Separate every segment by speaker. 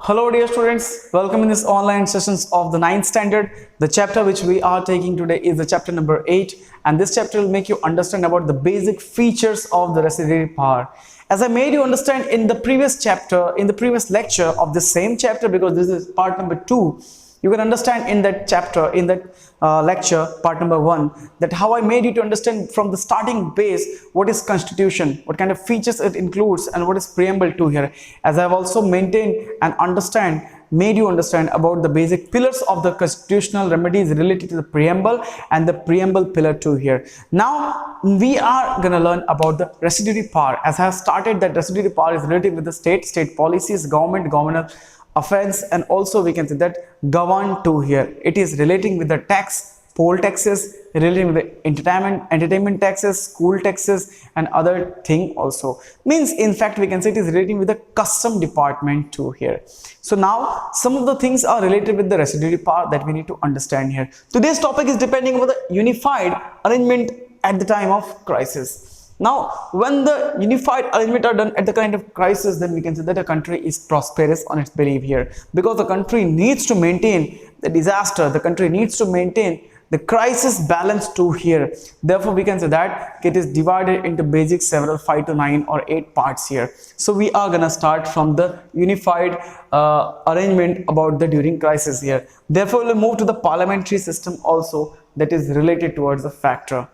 Speaker 1: Hello dear students, welcome in this online sessions of the 9th standard. The chapter which we are taking today is the chapter number 8, and this chapter will make you understand about the basic features of the residuary power. As I made you understand in the previous chapter, in the previous lecture of the same chapter, because this is part number 2, you can understand in that chapter, in that lecture, part number 1, that how I made you to understand from the starting base what is constitution, what kind of features it includes, and what is preamble to here. As I have also maintained and made you understand about the basic pillars of the constitutional remedies related to the preamble and the preamble pillar 2 here. Now we are gonna learn about the residuary power. As I have started, that residuary power is related with the state policies, governmental offense, and also we can say that govern to here. It is relating with the tax, poll taxes, relating with the entertainment taxes, school taxes, and other thing also. Means in fact we can say it is relating with the custom department too here. So now some of the things are related with the residuary power that we need to understand here. Today's topic is depending on the unified arrangement at the time of crisis. Now, when the unified arrangement are done at the kind of crisis, then we can say that a country is prosperous on its belief here, because the country needs to maintain the disaster, the country needs to maintain the crisis balance too here. Therefore, we can say that it is divided into basic several 5 to 9 or 8 parts here. So we are gonna start from the unified arrangement about the during crisis here. Therefore, we'll move to the parliamentary system also, that is related towards the factor.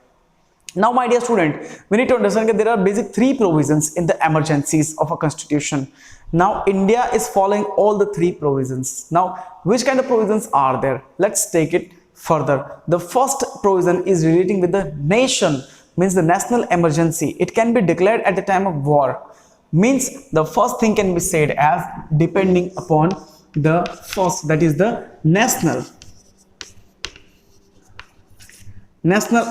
Speaker 1: Now, my dear student, we need to understand that there are basic 3 provisions in the emergencies of a constitution. Now, India is following all the 3 provisions. Now, which kind of provisions are there? Let's take it further. The first provision is relating with the nation, means the national emergency. It can be declared at the time of war. Means the first thing can be said as depending upon the first, that is the national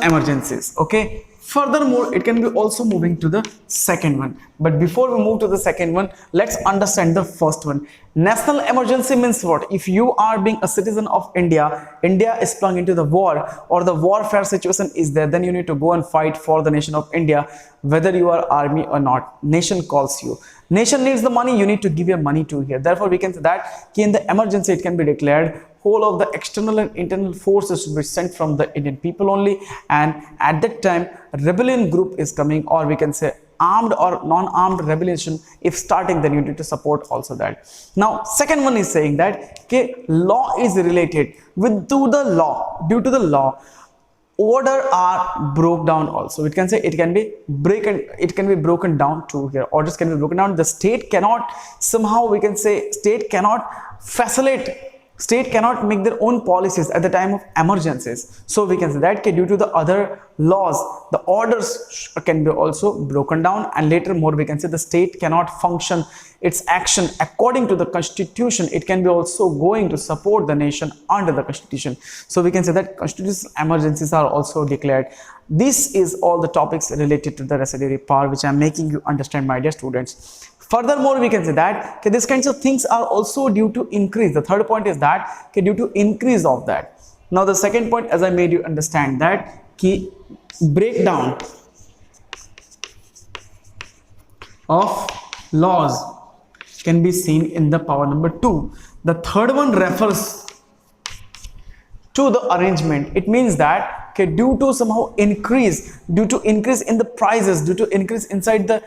Speaker 1: emergencies. Okay, furthermore it can be also moving to the second one, but before we move to the second one, let's understand the first one. National emergency means what? If you are being a citizen of India is plunged into the war, or the warfare situation is there, then you need to go and fight for the nation of India, whether you are army or not. Nation calls you, nation needs the money, you need to give your money to here. Therefore we can say that in the emergency it can be declared whole of the external and internal forces should be sent from the Indian people only, and at that time rebellion group is coming, or we can say armed or non-armed rebellion if starting, then you need to support also that. Now second one is saying that law is related with due to the law order are broke down also. It can say it can be broken down too here. Orders can be broken down. The state cannot somehow, we can say, state cannot make their own policies at the time of emergencies. So we can say that due to the other laws, the orders can be also broken down, and later more we can say the state cannot function its action according to the constitution. It can be also going to support the nation under the constitution. So we can say that constitutional emergencies are also declared. This is all the topics related to the residuary power which I am making you understand, my dear students. Furthermore, we can say that these kinds of things are also due to increase. The third point is that due to increase of that. Now the second point, as I made you understand, that breakdown of laws can be seen in the power number 2. The third one refers to the arrangement. It means that due to somehow increase in the prices, due to increase inside the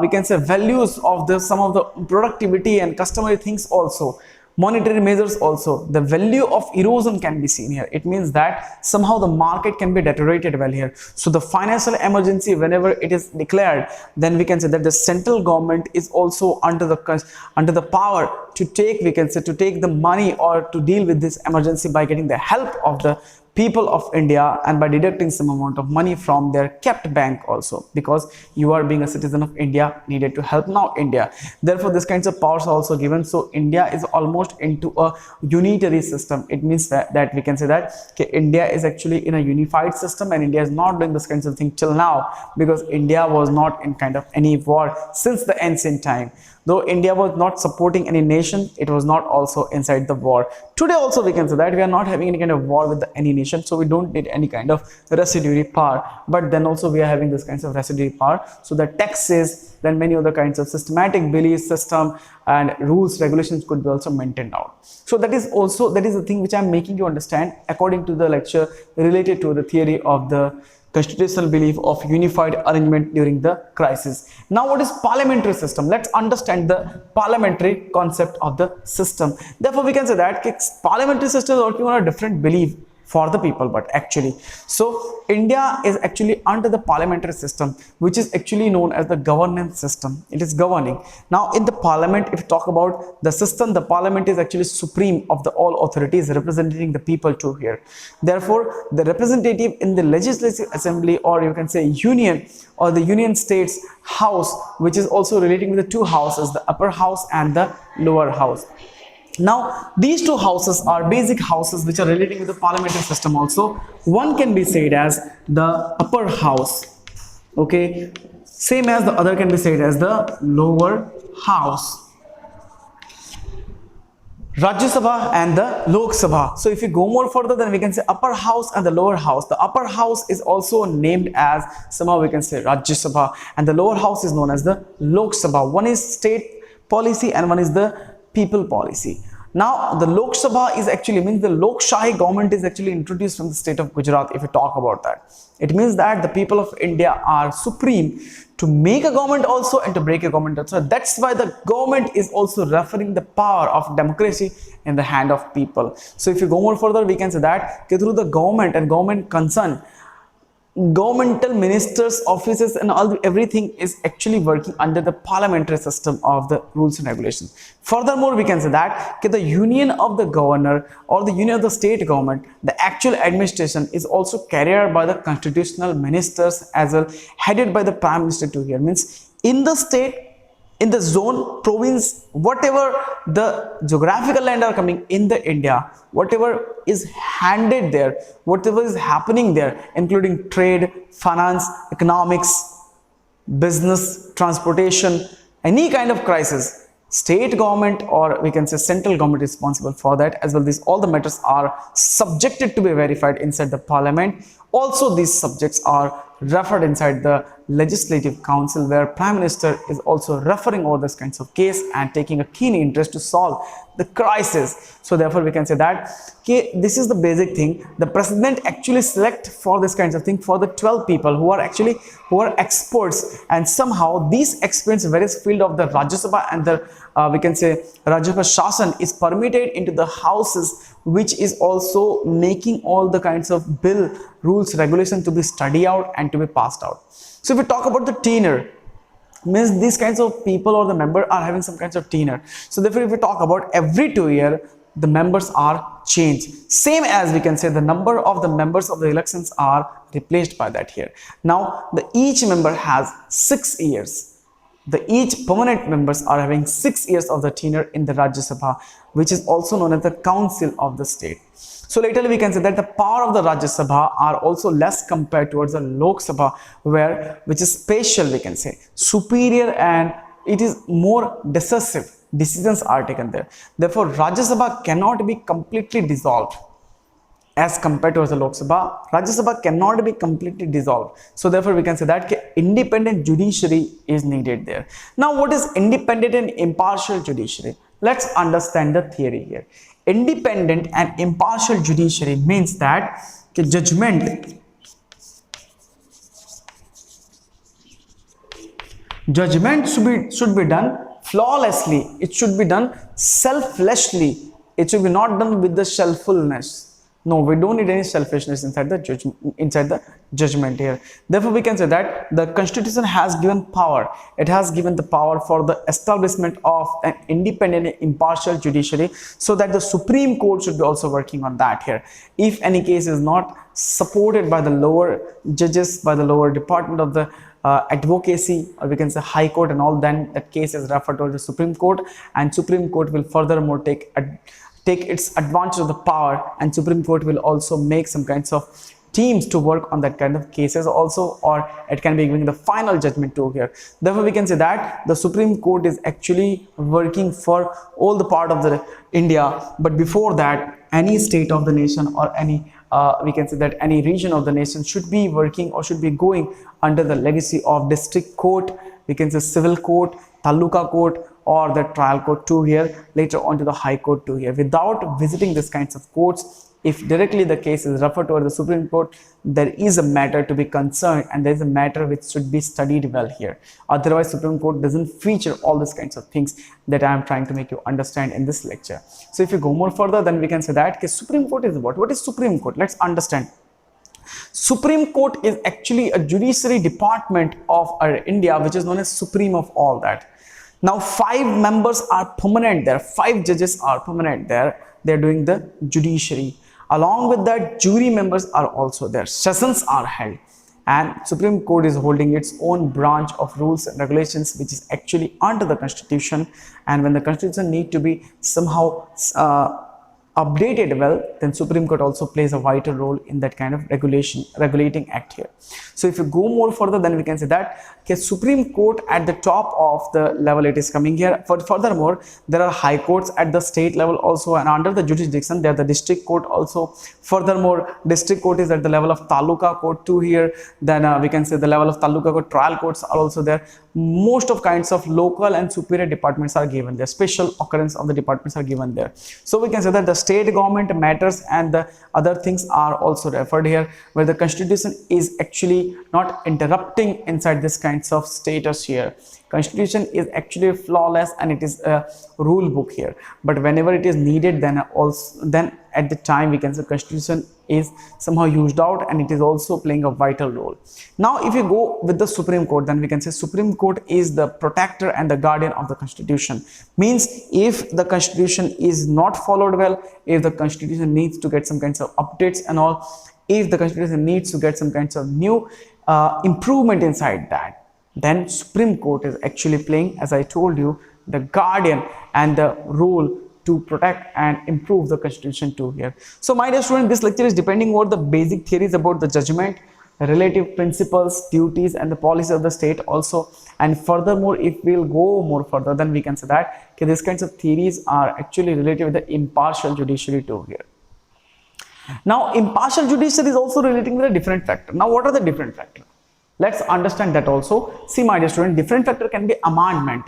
Speaker 1: we can say values of the some of the productivity and customary things, also monetary measures, also the value of erosion can be seen here. It means that somehow the market can be deteriorated well here. So the financial emergency, whenever it is declared, then we can say that the central government is also under the power to take, we can say, to take the money or to deal with this emergency by getting the help of the people of India, and by deducting some amount of money from their kept bank also, because you are being a citizen of India needed to help now India. Therefore these kinds of powers are also given. So India is almost into a unitary system. It means that we can say that India is actually in a unified system, and India is not doing this kinds of thing till now, because India was not in kind of any war since the ancient time. Though India was not supporting any nation, it was not also inside the war. Today also we can say that we are not having any kind of war with any nation, so we don't need any kind of residuary power. But then also we are having this kinds of residuary power, so the taxes, then many other kinds of systematic belief system and rules, regulations could be also maintained out. So that is the thing which I am making you understand according to the lecture related to the theory of the constitutional belief of unified arrangement during the crisis. Now what is parliamentary system? Let's understand the parliamentary concept of the system. Therefore we can say that parliamentary system is working on a different belief for the people, but actually, so India is actually under the parliamentary system, which is actually known as the governance system. It is governing. Now in the parliament, if you talk about the system, the parliament is actually supreme of the all authorities representing the people too here. Therefore the representative in the legislative assembly, or you can say union, or the union states house, which is also relating with the two houses, the upper house and the lower house. Now these two houses are basic houses which are relating with the parliamentary system also. One can be said as the upper house, okay, same as the other can be said as the lower house, Rajya Sabha and the Lok Sabha. So if you go more further, then we can say upper house and the lower house. The upper house is also named as, somehow we can say Rajya Sabha, and the lower house is known as the Lok Sabha. One is state policy and one is the people policy. Now the Lok Sabha is actually means the Lok Shahi government is actually introduced from the state of Gujarat. If you talk about that, it means that the people of India are supreme to make a government also and to break a government also. That's why the government is also referring the power of democracy in the hand of people. So if you go more further, we can say that through the government and government concern, governmental ministers, offices and everything is actually working under the parliamentary system of the rules and regulations. Furthermore, we can say that the union of the governor or the union of the state government, the actual administration is also carried out by the constitutional ministers as well, headed by the prime minister too here. Means in the state, in the zone, province, whatever the geographical land are coming in the India, whatever is handed there, whatever is happening there, including trade, finance, economics, business, transportation, any kind of crisis, state government or we can say central government is responsible for that as well. These all the matters are subjected to be verified inside the parliament. Also these subjects are referred inside the legislative council, where prime minister is also referring over this kinds of case and taking a keen interest to solve the crisis. So therefore we can say that this is the basic thing. The president actually select for this kinds of thing for the 12 people who are experts, and somehow these experts in various field of the Rajya Sabha and the we can say Rajya Sabha Shasan is permitted into the houses, which is also making all the kinds of bill, rules, regulation to be studied out and to be passed out. So if we talk about the tenure, means these kinds of people or the member are having some kinds of tenure. So therefore if we talk about every 2 years, the members are changed. Same as we can say the number of the members of the elections are replaced by that here. Now each member has 6 years. Each permanent members are having 6 years of the tenure in the Rajya Sabha, which is also known as the council of the state. So later we can say that the power of the Rajya Sabha are also less compared towards the Lok Sabha, which is special, we can say superior, and it is more decisive. Decisions are taken there. Therefore Rajya Sabha cannot be completely dissolved as compared to the Lok Sabha. Rajya Sabha cannot be completely dissolved. So therefore we can say that independent judiciary is needed there. Now what is independent and impartial judiciary? Let's understand the theory here. Independent and impartial judiciary means that judgment should be done flawlessly. It should be done selflessly. It should be not done with the selffulness. No, we don't need any selfishness inside the judgment here. Therefore we can say that the constitution has given power. It has given the power for the establishment of an independent and impartial judiciary, so that the Supreme Court should be also working on that here. If any case is not supported by the lower judges, by the lower department of the advocacy, or we can say High Court and all, then that case is referred to the Supreme Court, and Supreme Court will furthermore take its advantage of the power, and Supreme Court will also make some kinds of teams to work on that kind of cases also, or it can be giving the final judgment too here. Therefore we can say that the Supreme Court is actually working for all the part of the India, but before that any state of the nation or any we can say that any region of the nation should be working or should be going under the legacy of district court, we can say civil court, taluka court, or the trial court too here, later on to the high court too here. Without visiting these kinds of courts, if directly the case is referred to the Supreme Court, there is a matter to be concerned and there is a matter which should be studied well here. Otherwise Supreme Court doesn't feature all these kinds of things that I am trying to make you understand in this lecture. So if you go more further, then we can say that okay, Supreme Court is what? What is Supreme Court? Let's understand. Supreme Court is actually a judiciary department of our India, which is known as supreme of all that. Now 5 members are permanent there, 5 judges are permanent there, they are doing the judiciary. Along with that, jury members are also there, sessions are held, and Supreme Court is holding its own branch of rules and regulations which is actually under the Constitution, and when the Constitution need to be somehow updated well, then Supreme Court also plays a vital role in that kind of regulating act here. So if you go more further, then we can say that okay, Supreme Court at the top of the level it is coming here. Furthermore, there are high courts at the state level also, and under the jurisdiction there the district court also. Furthermore, district court is at the level of taluka court too here. Then we can say the level of taluka court, trial courts are also there. Most of kinds of local and superior departments are given there, special occurrence of the departments are given there. So we can say that the state government matters and the other things are also referred here, where the Constitution is actually not interrupting inside this kinds of status here. Constitution is actually flawless and it is a rule book here, but whenever it is needed, then at the time we can say Constitution is somehow used out and it is also playing a vital role. Now if you go with the Supreme Court, then we can say Supreme Court is the protector and the guardian of the Constitution. Means if the Constitution is not followed well, if the Constitution needs to get some kinds of updates and all, if the Constitution needs to get some kinds of new improvement inside that, then Supreme Court is actually playing, as I told you, the guardian and the role to protect and improve the Constitution too here. So my dear student, this lecture is depending on the basic theories about the judgment, relative principles, duties and the policy of the state also. And furthermore, if we'll go more further, then we can say that okay, these kinds of theories are actually related with the impartial judiciary too here. Now impartial judiciary is also relating with a different factor. Now what are the different factors? Let's understand that also. See my dear student, different factor can be amendment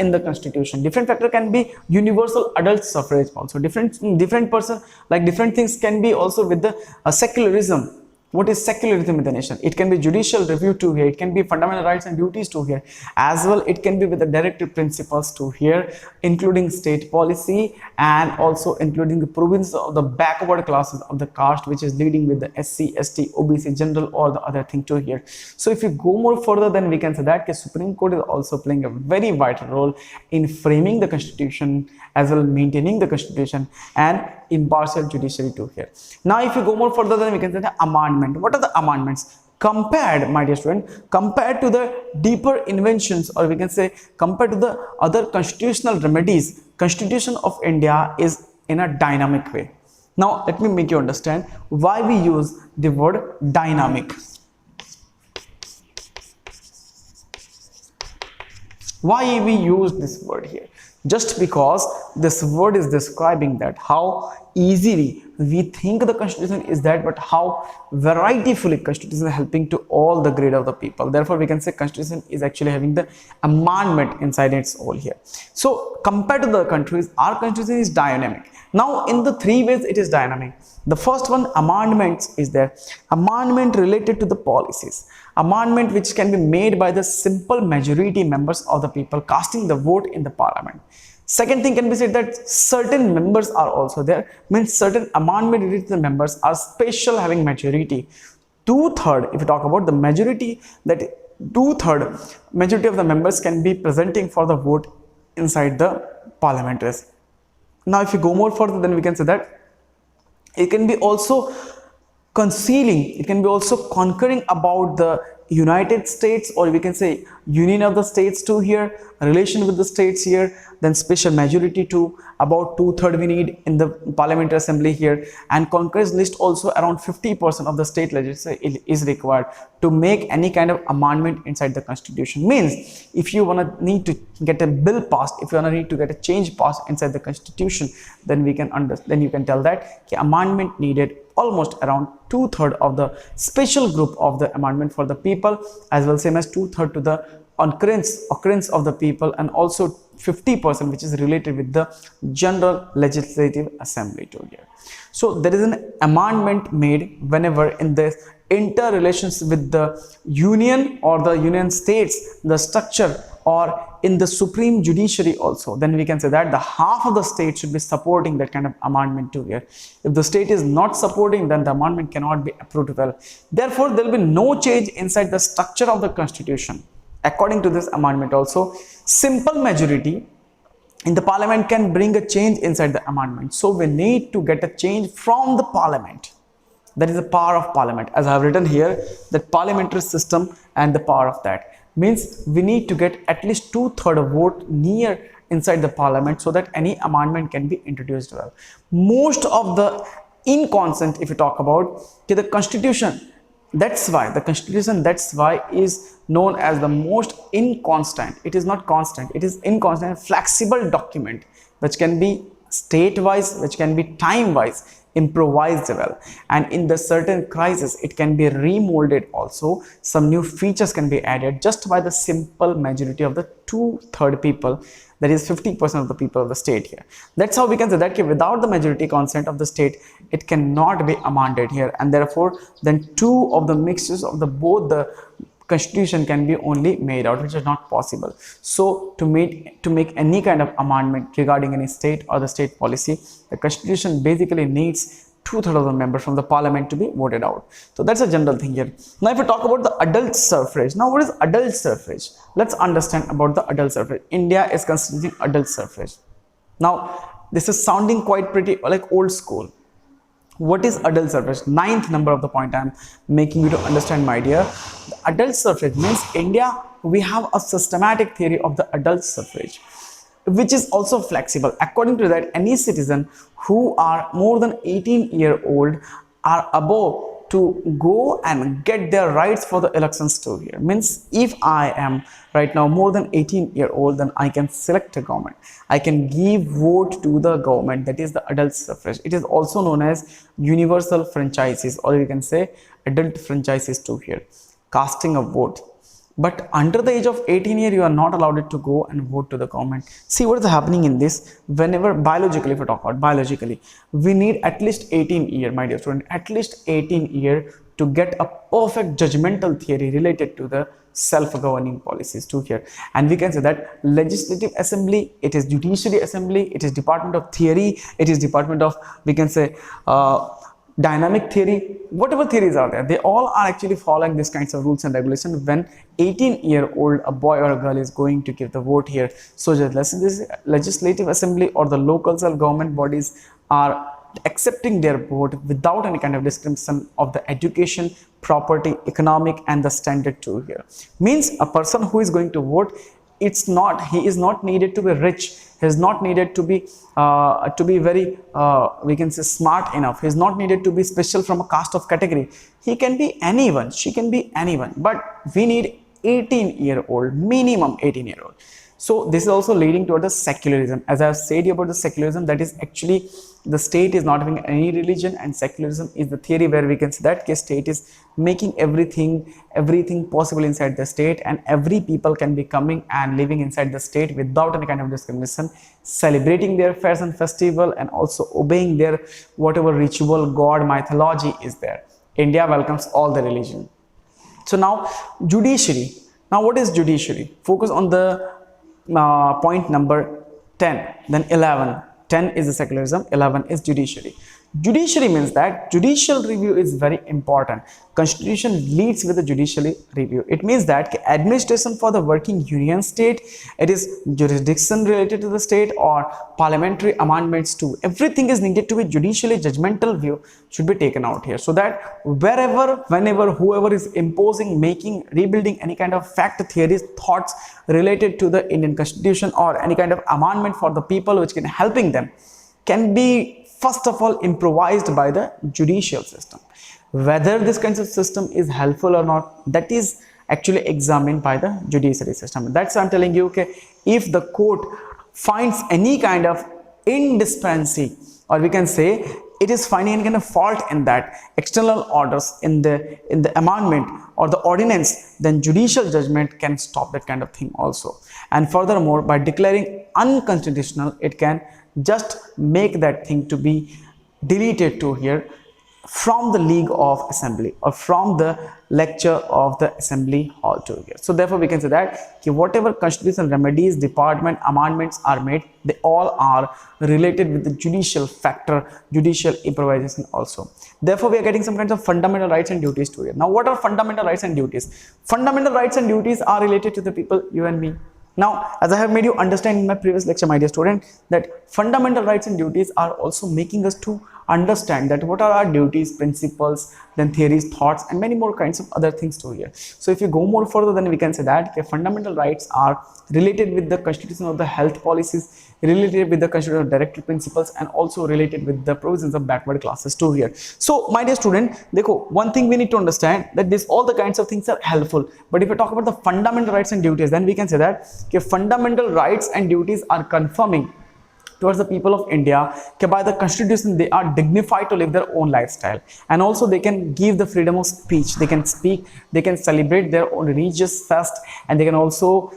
Speaker 1: in the Constitution. Different factor can be universal adult suffrage also. Different person, like different things can be also with the secularism. What is secularism in the nation? It can be judicial review too here. It can be fundamental rights and duties too here. As well, it can be with the directive principles too here, including state policy and also including the province of the backward classes of the caste, which is leading with the SC, ST, OBC, general or the other thing too here. So if you go more further, then we can say that the Supreme Court is also playing a very vital role in framing the Constitution, as well maintaining the Constitution and impartial judiciary too here. Now if you go more further, then we can say the amendment. What are the amendments? Compared, my dear student, compared to the deeper inventions, or we can say compared to the other constitutional remedies, Constitution of India is in a dynamic way. Now let me make you understand why we use the word dynamic. Why we use this word here? Just because this word is describing that how easily we think the Constitution is that, but how varietyfully Constitution is helping to all the grade of the people. Therefore we can say Constitution is actually having the amendment inside its all here. So compared to the countries, our Constitution is dynamic. Now in the 3 ways it is dynamic. The first one, amendments is there. Amendment related to the policies. Amendment which can be made by the simple majority members of the people casting the vote in the parliament. Second thing can be said that certain members are also there, means certain amendment related to the members are special having majority. 2/3, if you talk about the majority, that 2/3 majority of the members can be presenting for the vote inside the parliament. Now if you go more further, then we can say that it can be also concealing, it can be also conquering about the United States, or we can say union of the states too here, relation with the states here, then special majority 2, about 2/3 we need in the parliamentary assembly here, and concurrence list also around 50% of the state legislature is required to make any kind of amendment inside the constitution. Means if you want to need to get a bill passed, if you want to need to get a change passed inside the constitution, then we can then you can tell that amendment needed almost around 2/3 of the special group of the amendment for the people, as well same as 2/3 to the occurrence of the people, and also 50% which is related with the general legislative assembly to here. So there is an amendment made whenever in the interrelations with the union or the union states, the structure, or in the supreme judiciary also, then we can say that the half of the state should be supporting that kind of amendment to here. If the state is not supporting, then the amendment cannot be approved well. Therefore there will be no change inside the structure of the constitution. According to this amendment also, simple majority in the parliament can bring a change inside the amendment. So we need to get a change from the parliament. That is the power of parliament, as I have written here, that parliamentary system and the power of that. Means we need to get at least 2/3 vote near inside the parliament so that any amendment can be introduced well. Most of the inconstant, if you talk about the constitution, that's why the constitution, that's why is known as the most inconstant. It is not constant, it is inconstant, flexible document which can be state wise, which can be time wise, improvised well, and in the certain crisis it can be remolded also. Some new features can be added just by the simple majority of the 2/3 people, that is 50% of the people of the state here. That's how we can say that without the majority consent of the state, it cannot be amended here, and therefore then two of the mixtures of the both the constitution can be only made out, which is not possible. So to make any kind of amendment regarding any state or the state policy, the constitution basically needs 2/3 of the members from the parliament to be voted out. So that's a general thing here. Now if we talk about the adult suffrage, now what is adult suffrage? Let's understand about the adult suffrage. India is considering adult suffrage. Now this is sounding quite pretty like old school. What is adult suffrage? Ninth number of the point I am making you to understand, my dear. The adult suffrage means India, we have a systematic theory of the adult suffrage, which is also flexible. According to that, any citizen who are more than 18-year-old are above to go and get their rights for the elections too here. Means if I am right now more than 18-year-old, then I can select a government, I can give vote to the government. That is the adult suffrage. It is also known as universal franchises, or you can say adult franchises too here, casting a vote. But under the age of 18 years, you are not allowed to go and vote to the government. See what is happening in this. Whenever biologically, if we talk about biologically, we need at least 18 years, my dear student, at least 18 years to get a perfect judgmental theory related to the self-governing policies too here. And we can say that legislative assembly, it is judiciary assembly, it is department of theory, it is department of, we can say, dynamic theory, whatever theories are there, they all are actually following these kinds of rules and regulations when 18-year-old a boy or a girl is going to give the vote here. So this legislative assembly or the local self-government bodies are accepting their vote without any kind of discrimination of the education, property, economic and the standard too here. Means a person who is going to vote, he is not needed to be rich, he is not needed to be very we can say smart enough, he is not needed to be special from a caste of category. He can be anyone, she can be anyone, but we need 18-year-old, minimum 18-year-old. So this is also leading toward the secularism. As I have said about the secularism, that is actually the state is not having any religion, and secularism is the theory where we can say that the state is making everything possible inside the state, and every people can be coming and living inside the state without any kind of discrimination, celebrating their fairs and festival, and also obeying their whatever ritual, god, mythology is there. India welcomes all the religion. So now judiciary. Now what is judiciary? Focus on the point number 10, then 11. 10 is the secularism, 11 is judiciary. Judiciary means that judicial review is very important. Constitution leads with the judicial review. It means that administration for the working union state, it is jurisdiction related to the state or parliamentary amendments too. Everything is needed to be judicially judgmental view should be taken out here, so that wherever, whenever, whoever is imposing, making, rebuilding any kind of fact theories, thoughts related to the Indian Constitution or any kind of amendment for the people which can helping them, can be first of all improvised by the judicial system. Whether this kind of system is helpful or not, that is actually examined by the judiciary system. That's why I'm telling you, okay, if the court finds any kind of indispendency, or we can say it is finding any kind of fault in that external orders in the amendment or the ordinance, then judicial judgment can stop that kind of thing also. And furthermore, by declaring unconstitutional, it can just make that thing to be deleted to here from the League of Assembly or from the lecture of the Assembly hall to here. So therefore we can say that whatever constitutional remedies, department amendments are made, they all are related with the judicial factor, judicial improvisation also. Therefore we are getting some kinds of fundamental rights and duties to here. Now what are fundamental rights and duties? Fundamental rights and duties are related to the people, you and me. Now, as I have made you understand in my previous lecture, my dear student, that fundamental rights and duties are also making us to understand that what are our duties, principles, then theories, thoughts, and many more kinds of other things to here. So if you go more further, then we can say that fundamental rights are related with the constitution of the health policies, related with the constitution of directive principles, and also related with the provisions of backward classes too here. So my dear student, dekho, one thing we need to understand that this all the kinds of things are helpful, but if we talk about the fundamental rights and duties, then we can say that fundamental rights and duties are confirming towards the people of India by the constitution they are dignified to live their own lifestyle, and also they can give the freedom of speech, they can speak, they can celebrate their own religious fest, and they can also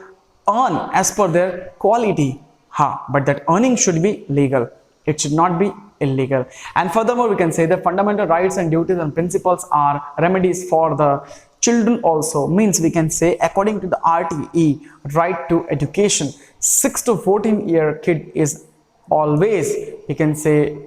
Speaker 1: earn as per their quality. But that earning should be legal, it should not be illegal. And furthermore we can say that fundamental rights and duties and principles are remedies for the children also. Means we can say according to the RTE, right to education, 6 to 14-year kid is always, we can say,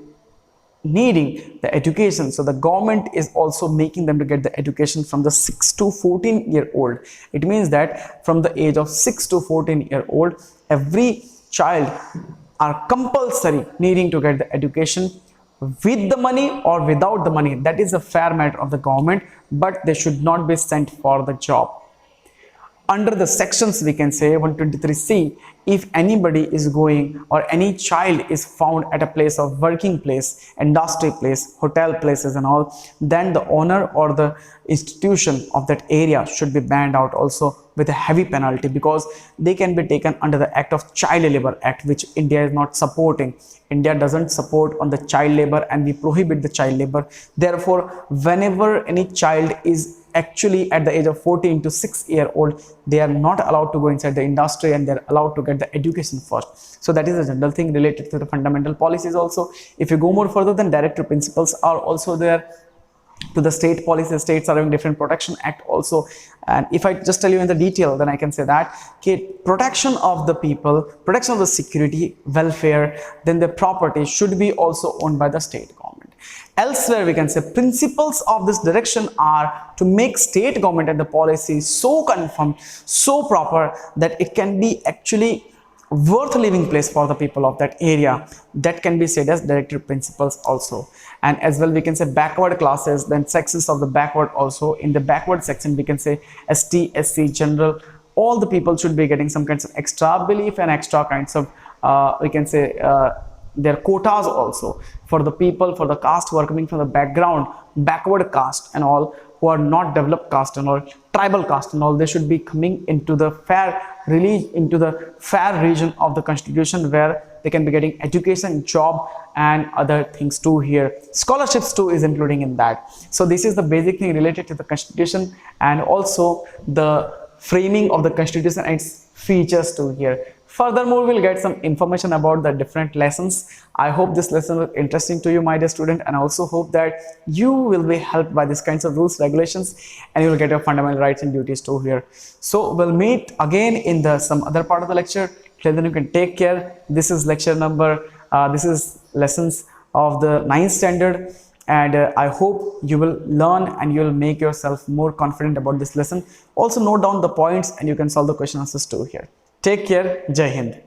Speaker 1: needing the education. So the government is also making them to get the education from the 6 to 14-year-old. It means that from the age of 6 to 14-year-old, every child are compulsory needing to get the education with the money or without the money. That is a fair matter of the government, but they should not be sent for the job. Under the sections, we can say 123C, if anybody is going or any child is found at a place of working place, industry place, hotel places and all, then the owner or the institution of that area should be banned out also with a heavy penalty, because they can be taken under the Act of Child Labor Act, which India is not supporting. India doesn't support on the child labor, and we prohibit the child labor. Therefore, whenever any child is actually at the age of 14 to 6-year-old, they are not allowed to go inside the industry, and they're allowed to get the education first. So that is a general thing related to the fundamental policies also. If you go more further, then directive principles are also there. To the state policies, states are having different protection act also. And if I just tell you in the detail, then I can say that protection of the people, protection of the security, welfare, then the property should be also owned by the state government. Elsewhere, we can say principles of this direction are to make state government and the policy so confirmed, so proper that it can be actually worth living place for the people of that area. That can be said as directive principles also. And as well, we can say backward classes, then sections of the backward also. In the backward section, we can say ST, SC, general, all the people should be getting some kinds of extra belief and extra kinds of we can say their quotas also for the people, for the caste who are coming from the background, backward caste and all, who are not developed caste and all, tribal caste and all. They should be coming into the fair region of the constitution, where they can be getting education, job and other things too here. Scholarships too is including in that. So this is the basic thing related to the constitution, and also the framing of the constitution and its features too here. Furthermore, we'll get some information about the different lessons. I hope this lesson was interesting to you, my dear student, and I also hope that you will be helped by these kinds of rules, regulations, and you will get your fundamental rights and duties too here. So we'll meet again in the some other part of the lecture. Till then, you can take care. This is lecture number, this is lessons of the ninth standard. And I hope you will learn and you will make yourself more confident about this lesson. Also note down the points and you can solve the question answers too here. Take care. Jai Hind.